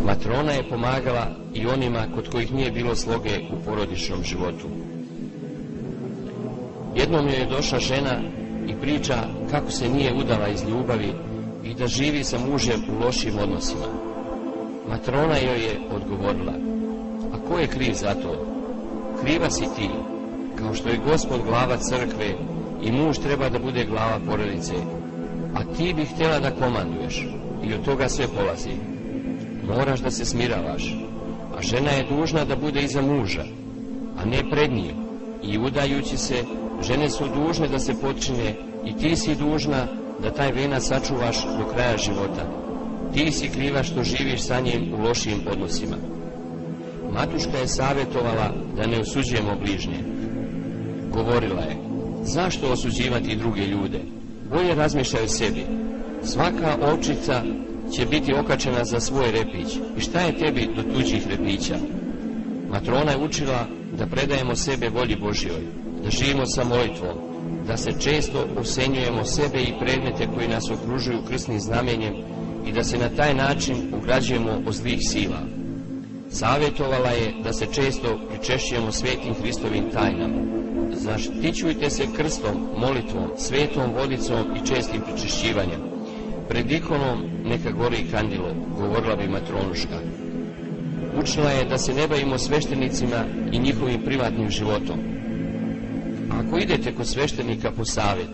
Matrona je pomagala i onima kod kojih nije bilo sloge u porodičnom životu. Jednom joj je došla žena i priča kako se nije udala iz ljubavi i da živi sa mužem u lošim odnosima. Matrona joj je odgovorila: a ko je kriv za to? Kriva si ti, kao što je Gospod glava crkve i muž treba da bude glava porodice, a ti bi htjela da komanduješ i od toga sve polazi. Moraš da se smiravaš, a žena je dužna da bude iza muža, a ne pred njim, i udajući se, žene su dužne da se potčine i ti si dužna da taj venac sačuvaš do kraja života. Ti si kriva što živiš sa njim u lošim odnosima. Matuška je savjetovala da ne osuđujemo bližnje. Govorila je: zašto osuđivati druge ljude? Bolje razmišljaj o sebi. Svaka ovčica će biti okačena za svoj repić. I šta je tebi do tuđih repića? Matrona je učila da predajemo sebe volji Božjoj, da živimo sa molitvom, da se često osenjujemo sebe i predmete koji nas okružuju krsnim znamenjem i da se na taj način ugrađujemo od zlih sila. Savjetovala je da se često pričešćujemo svetim Hristovim tajnama. Zaštićujte se krstom, molitvom, svetom vodicom i čestim pričešćivanjem. Pred ikonom neka gori kandilo, govorila bi Matronuška. Učila je da se ne bavimo sveštenicima i njihovim privatnim životom. Ako idete kod sveštenika po savjet,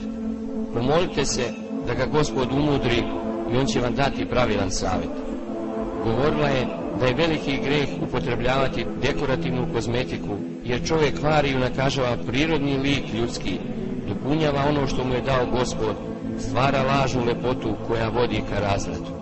pomolite se da ga Gospod umudri i on će vam dati pravilan savjet. Govorila je da je veliki greh upotrebljavati dekorativnu kozmetiku, jer čovjek kvari i unakažava prirodni lik ljudski, dopunjava ono što mu je dao Gospod, stvara lažnu lepotu koja vodi ka razvratu.